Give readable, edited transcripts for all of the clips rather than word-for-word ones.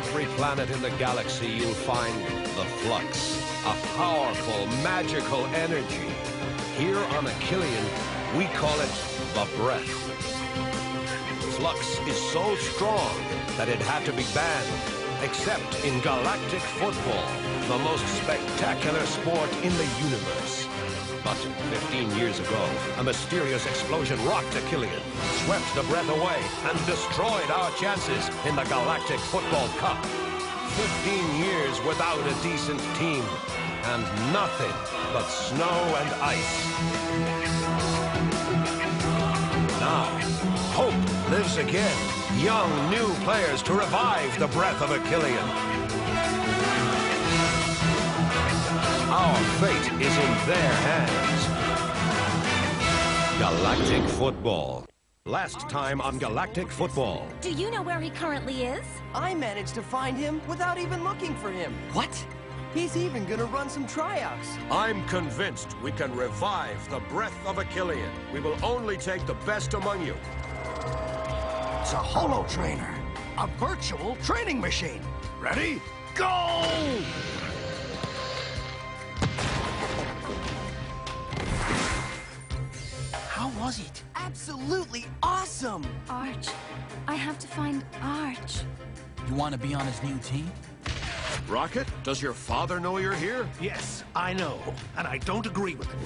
every planet in the galaxy, you'll find the Flux, a powerful, magical energy. Here on Achillean, we call it the Breath. Flux is so strong that it had to be banned, except in galactic football, the most spectacular sport in the universe. But 15 years ago, a mysterious explosion rocked Achillean, swept the Breath away, and destroyed our chances in the Galactic Football Cup. 15 years without a decent team, and nothing but snow and ice. Now, hope lives again. Young, new players to revive the Breath of Achillean. Our fate is in their hands. Galactic Football. Last time on Galactic Football. Do you know where he currently is? I managed to find him without even looking for him. What? He's even gonna run some tryouts. I'm convinced we can revive the Breath of Achillean. We will only take the best among you. It's a holo trainer. A virtual training machine. Ready? Go! How was it? Absolutely awesome! Arch. I have to find Arch. You want to be on his new team? Rocket, does your father know you're here? Yes, I know, and I don't agree with him.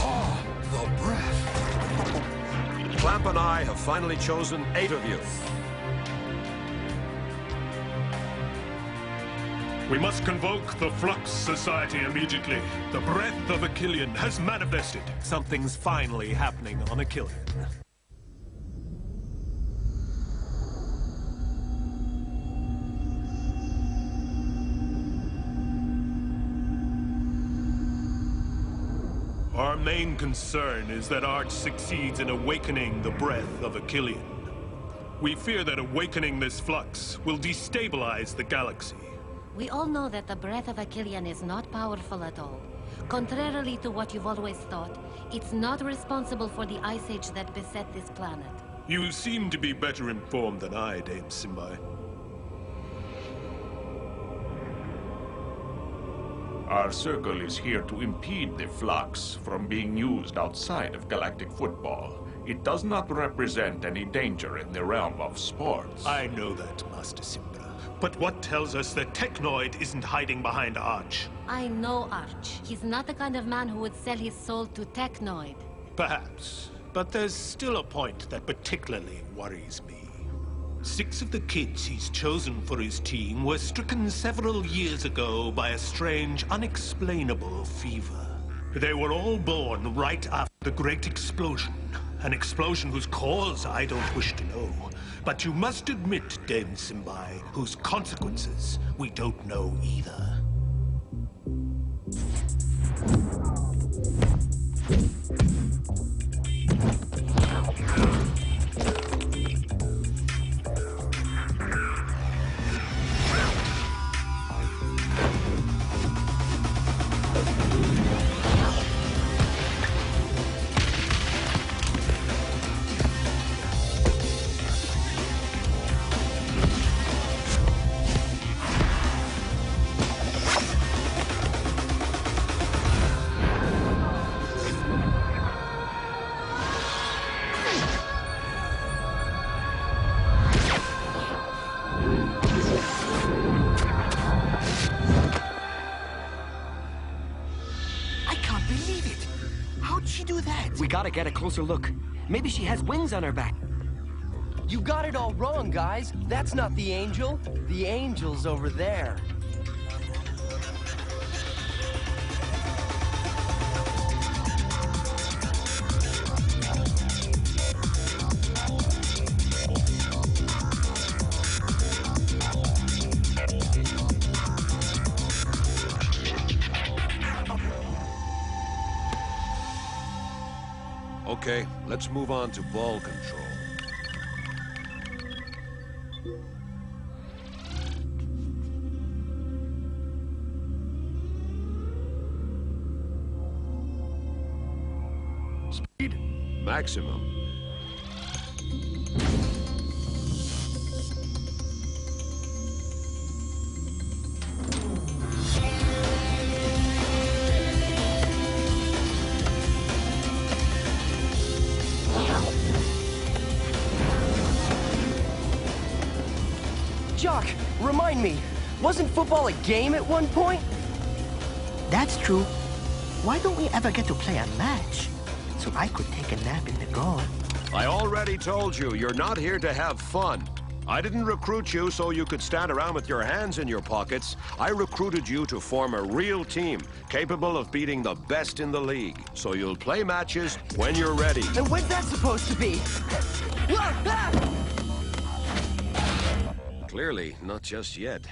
Oh, the Breath. Clamp and I have finally chosen 8 of you. We must convoke the Flux Society immediately. The Breath of Achillean has manifested. Something's finally happening on Achillean. Our main concern is that Arch succeeds in awakening the Breath of Achillean. We fear that awakening this Flux will destabilize the galaxy. We all know that the Breath of Achillean is not powerful at all. Contrarily to what you've always thought, it's not responsible for the ice age that beset this planet. You seem to be better informed than I, Dame Simbai. Our circle is here to impede the Flux from being used outside of galactic football. It does not represent any danger in the realm of sports. I know that, Master Simba. But what tells us that Technoid isn't hiding behind Arch? I know Arch. He's not the kind of man who would sell his soul to Technoid. Perhaps, but there's still a point that particularly worries me. 6 of the kids he's chosen for his team were stricken several years ago by a strange, unexplainable fever. They were all born right after the Great Explosion. An explosion whose cause I don't wish to know. But you must admit, Dame Simbai, whose consequences we don't know either. We gotta get a closer look. Maybe she has wings on her back. You got it all wrong, guys. That's not the angel. The angel's over there. Okay, let's move on to ball control. Speed? Maximum. remind me, wasn't football a game at one point? That's true. Why don't we ever get to play a match? So I could take a nap in the goal. I already told you, you're not here to have fun. I didn't recruit you so you could stand around with your hands in your pockets. I recruited you to form a real team, capable of beating the best in the league. So you'll play matches when you're ready. And when's that supposed to be? Clearly, not just yet.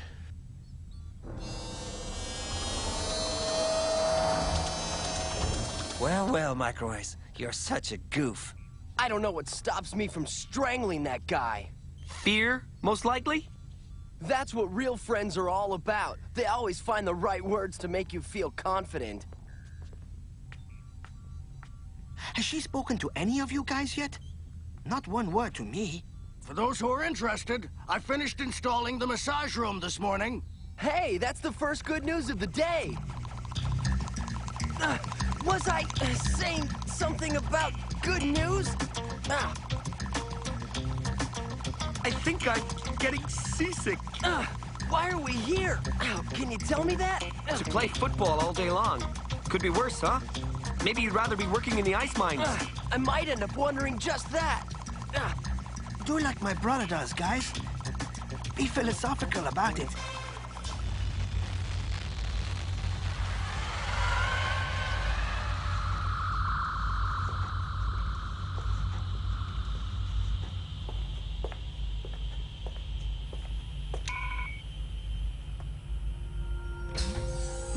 Well, well, Micro Ice, you're such a goof. I don't know what stops me from strangling that guy. Fear, most likely? That's what real friends are all about. They always find the right words to make you feel confident. Has she spoken to any of you guys yet? Not one word to me. For those who are interested, I finished installing the massage room this morning. Hey, that's the first good news of the day. Was I saying something about good news? I think I'm getting seasick. Why are we here? Can you tell me that? To play football all day long. Could be worse, huh? Maybe you'd rather be working in the ice mines. I might end up wondering just that. Do like my brother does, guys. Be philosophical about it.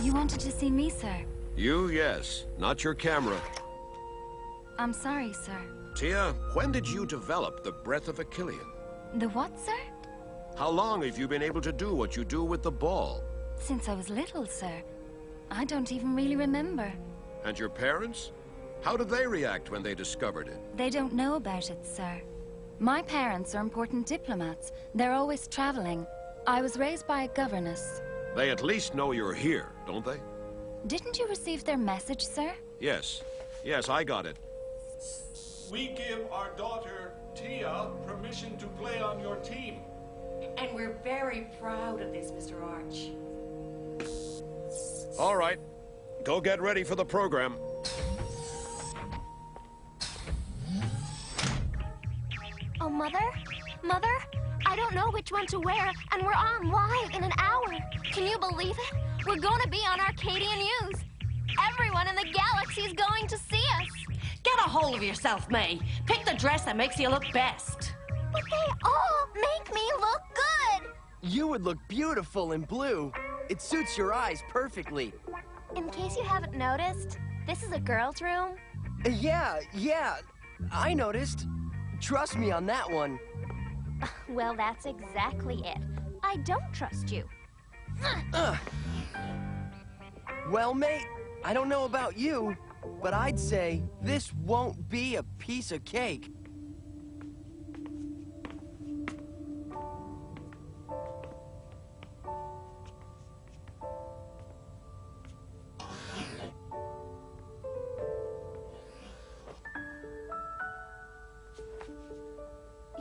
You wanted to see me, sir? You, yes. Not your camera. I'm sorry, sir. Tia, when did you develop the breath of Achillean? The what, sir? How long have you been able to do what you do with the ball? Since I was little, sir. I don't even really remember. And your parents? How did they react when they discovered it? They don't know about it, sir. My parents are important diplomats. They're always traveling. I was raised by a governess. They at least know you're here, don't they? Didn't you receive their message, sir? Yes. Yes, I got it. We give our daughter, Tia, permission to play on your team. And we're very proud of this, Mr. Arch. All right. Go get ready for the program. Oh, Mother? Mother? I don't know which one to wear, and we're on live in an hour. Can you believe it? We're gonna be on Arcadian News. Everyone in the galaxy's going to see us. Get a hold of yourself, May. Pick the dress that makes you look best. But they all make me look good. You would look beautiful in blue. It suits your eyes perfectly. In case you haven't noticed, this is a girl's room. Yeah, I noticed. Trust me on that one. Well, that's exactly it. I don't trust you. Well, mate, I don't know about you, but I'd say this won't be a piece of cake.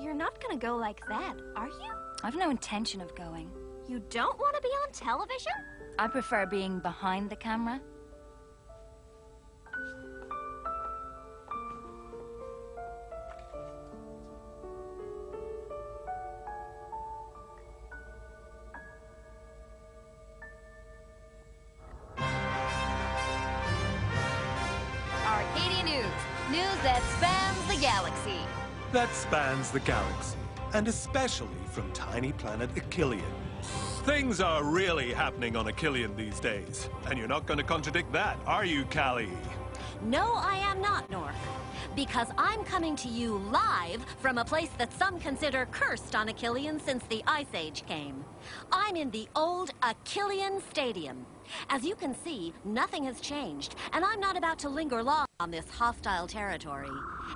You're not gonna go like that, are you? I've no intention of going. You don't want to be on television? I prefer being behind the camera. Arcadia News. News that spans the galaxy. That spans the galaxy, and especially from tiny planet Achillean. Things are really happening on Achillean these days, and you're not going to contradict that, are you, Callie? No, I am not, Nork. Because I'm coming to you live from a place that some consider cursed on Achillean since the Ice Age came. I'm in the old Achillean Stadium. As you can see, nothing has changed, and I'm not about to linger long on this hostile territory.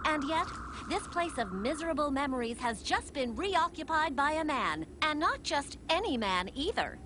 And yet, this place of miserable memories has just been reoccupied by a man, and not just any man either.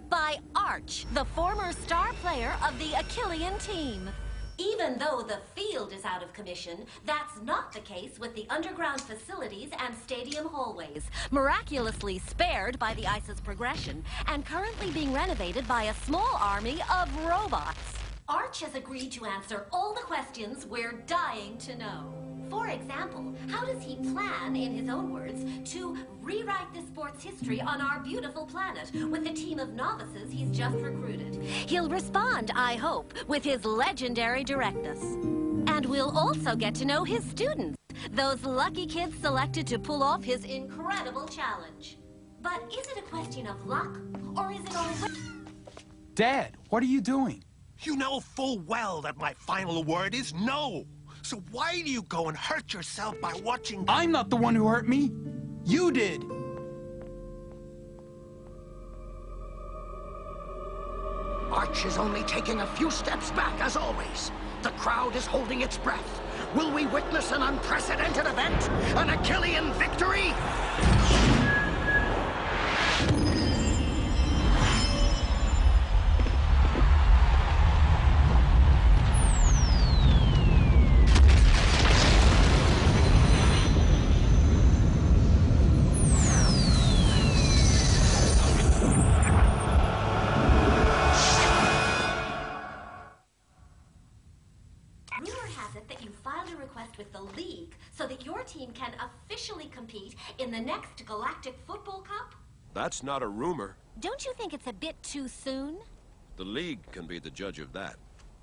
By Arch, the former star player of the Achillean team. Even though the field is out of commission, that's not the case with the underground facilities and stadium hallways, miraculously spared by the ice's progression, and currently being renovated by a small army of robots. Arch has agreed to answer all the questions we're dying to know. For example, how does he plan, in his own words, to rewrite the sport's history on our beautiful planet with the team of novices he's just recruited? He'll respond, I hope, with his legendary directness. And we'll also get to know his students, those lucky kids selected to pull off his incredible challenge. But is it a question of luck, or is it only... Dad, what are you doing? You know full well that my final word is no. So why do you go and hurt yourself by watching... I'm not the one who hurt me. You did. Arch is only taking a few steps back, as always. The crowd is holding its breath. Will we witness an unprecedented event? An Achillean victory? With the league so that your team can officially compete in the next Galactic Football Cup? That's not a rumor. Don't you think it's a bit too soon? The league can be the judge of that.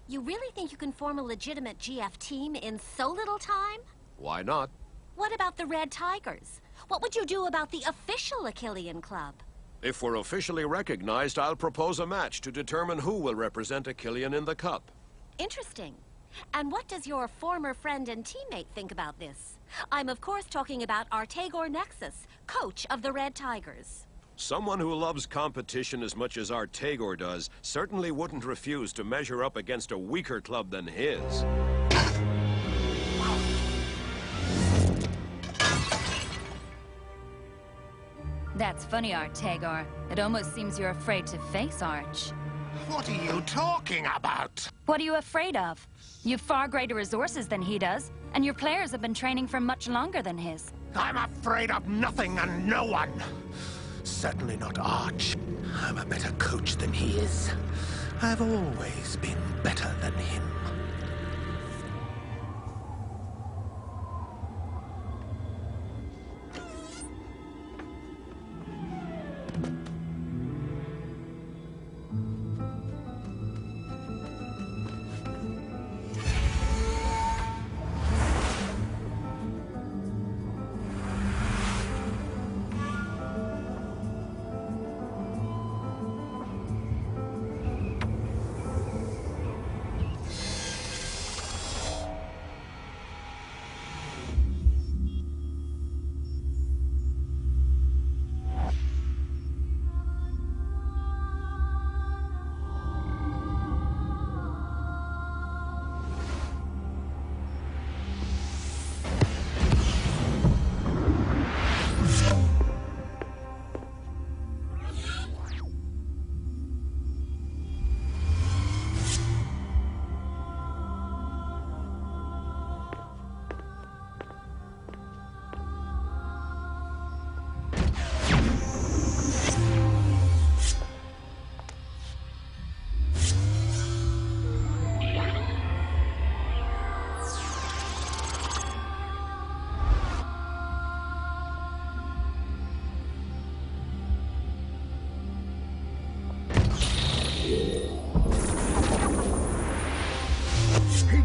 You really think you can form a legitimate GF team in so little time? Why not? What about the Red Tigers? What would you do about the official Achillean club? If we're officially recognized, I'll propose a match to determine who will represent Achillean in the cup. Interesting. And what does your former friend and teammate think about this? I'm of course talking about Artagor Nexus, coach of the Red Tigers. Someone who loves competition as much as Artagor does certainly wouldn't refuse to measure up against a weaker club than his. That's funny, Artagor. It almost seems you're afraid to face Arch. What are you talking about? What are you afraid of? You've far greater resources than he does, and your players have been training for much longer than his. I'm afraid of nothing and no one. Certainly not Arch. I'm a better coach than he is. I've always been better than him.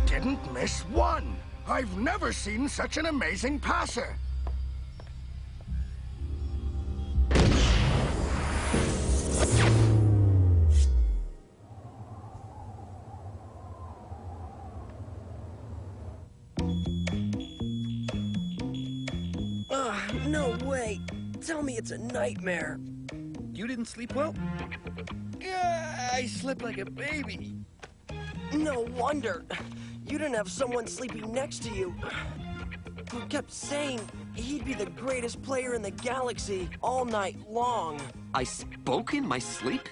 Didn't miss one. I've never seen such an amazing passer. No way. Tell me it's a nightmare. You didn't sleep well? Yeah, I slept like a baby. No wonder. You didn't have someone sleeping next to you who kept saying he'd be the greatest player in the galaxy all night long. I spoke in my sleep?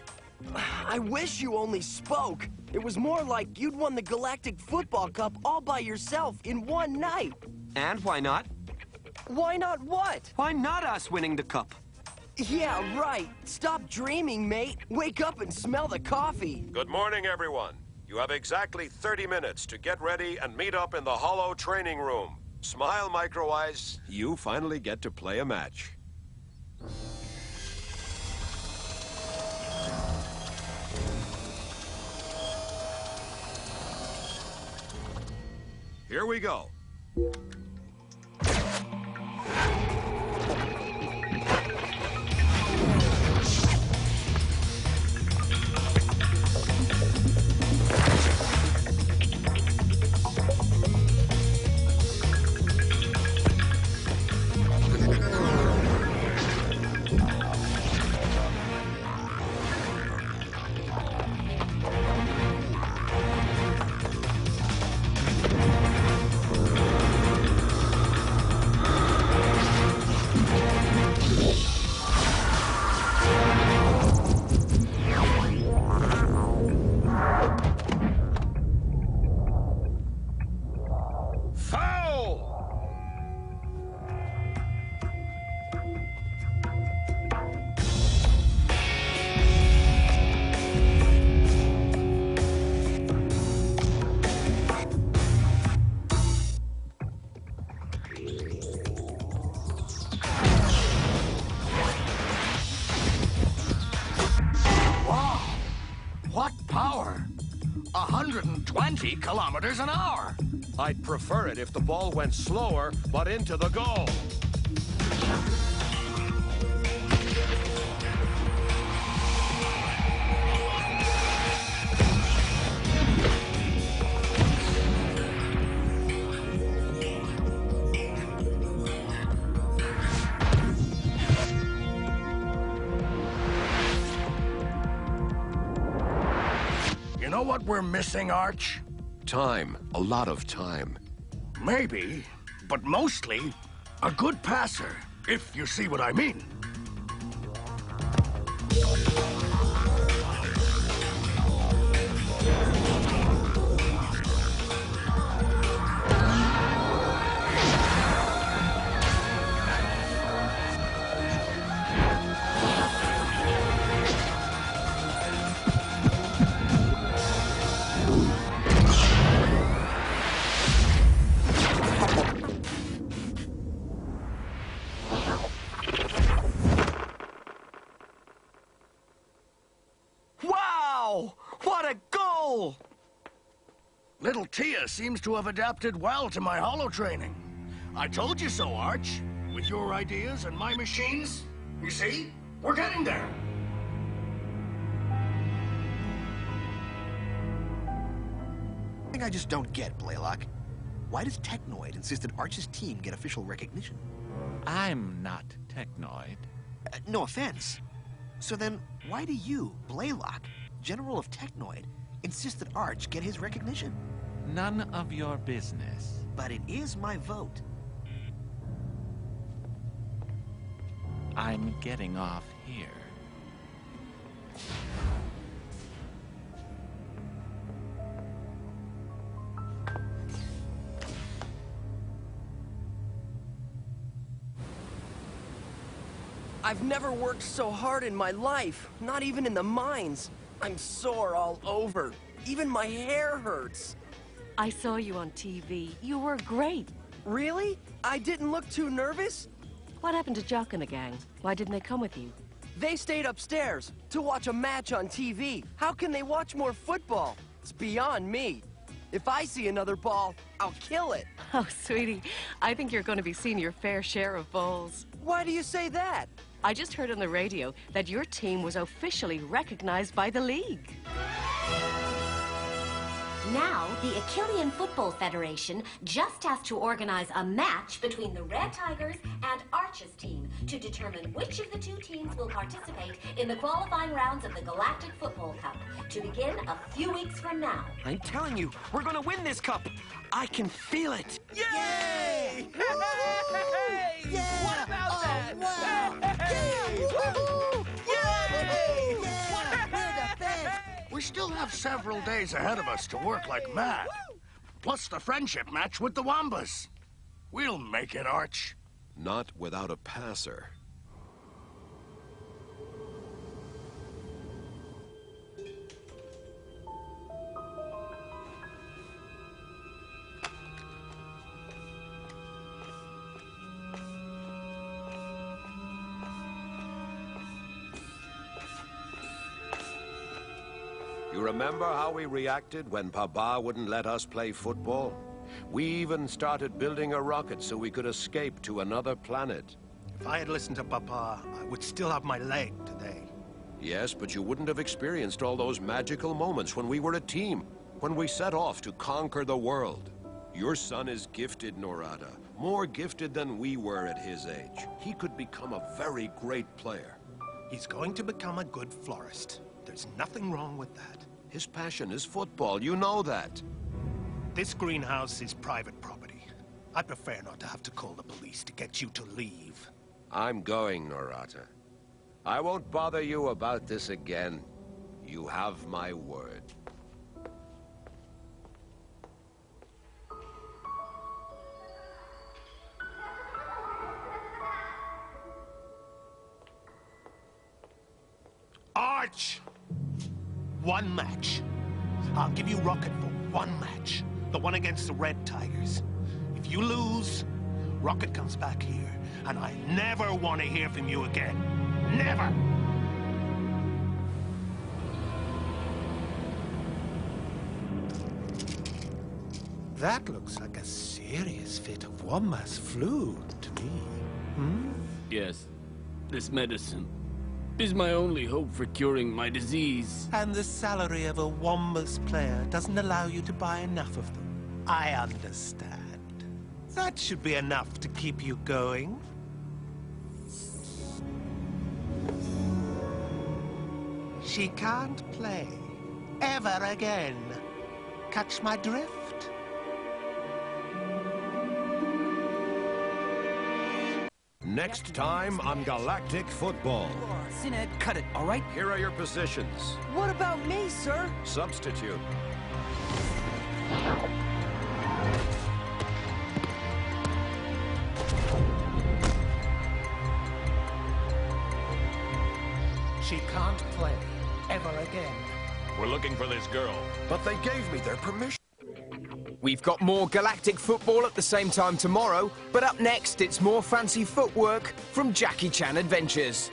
I wish you only spoke. It was more like you'd won the Galactic Football Cup all by yourself in one night. And why not? Why not what? Why not us winning the cup? Yeah, right. Stop dreaming, mate. Wake up and smell the coffee. Good morning, everyone. You have exactly 30 minutes to get ready and meet up in the Hollow training room. Smile, Micro Eyes. You finally get to play a match. Here we go. What power! 120 kilometers an hour! I'd prefer it if the ball went slower, but into the goal. You know what we're missing, Arch? Time. A lot of time. Maybe, but mostly, a good passer, if you see what I mean. Wow! What a goal! Little Tia seems to have adapted well to my holo training. I told you so, Arch. With your ideas and my machines, you see, we're getting there. I think I just don't get, Blaylock. Why does Technoid insist that Arch's team get official recognition? I'm not Technoid. No offense. So then, why do you, Blaylock, General of Technoid, insist that Arch get his recognition? None of your business. But it is my vote. I'm getting off here. I've never worked so hard in my life, not even in the mines. I'm sore all over. Even my hair hurts. I saw you on TV. You were great. Really? I didn't look too nervous? What happened to Jock and the gang? Why didn't they come with you? They stayed upstairs to watch a match on TV. How can they watch more football? It's beyond me. If I see another ball, I'll kill it. Oh, sweetie, I think you're going to be seeing your fair share of balls. Why do you say that? I just heard on the radio that your team was officially recognized by the league. Now, the Achillean Football Federation just has to organize a match between the Red Tigers and Arch's team to determine which of the two teams will participate in the qualifying rounds of the Galactic Football Cup, to begin a few weeks from now. I'm telling you, we're gonna win this cup. I can feel it. Yay! Hey! Yeah! What about that? Wow! Hey! Yeah! Woohoo! Yay! Yeah! We're the best! We still have several days ahead of us to work like mad. Plus the friendship match with the Wombas. We'll make it, Arch. Not without a passer. You remember how we reacted when Papa wouldn't let us play football? We even started building a rocket so we could escape to another planet. If I had listened to Papa, I would still have my leg today. Yes, but you wouldn't have experienced all those magical moments when we were a team, when we set off to conquer the world. Your son is gifted, Norada. More gifted than we were at his age. He could become a very great player. He's going to become a good florist. There's nothing wrong with that. His passion is football, you know that. This greenhouse is private property. I prefer not to have to call the police to get you to leave. I'm going, Norata. I won't bother you about this again. You have my word. Arch! One match. I'll give you Rocket for one match. The one against the Red Tigers. If you lose, Rocket comes back here, and I never want to hear from you again. Never! That looks like a serious fit of Womba's flu to me. Hmm? Yes. This medicine is my only hope for curing my disease. And the salary of a Wombas player doesn't allow you to buy enough of them. I understand. That should be enough to keep you going. She can't play. Ever again. Catch my drift? Next time on Galactic Football. Sined, cut it, all right? Here are your positions. What about me, sir? Substitute. She can't play. Ever again. We're looking for this girl. But they gave me their permission. We've got more Galactic Football at the same time tomorrow, but up next it's more fancy footwork from Jackie Chan Adventures.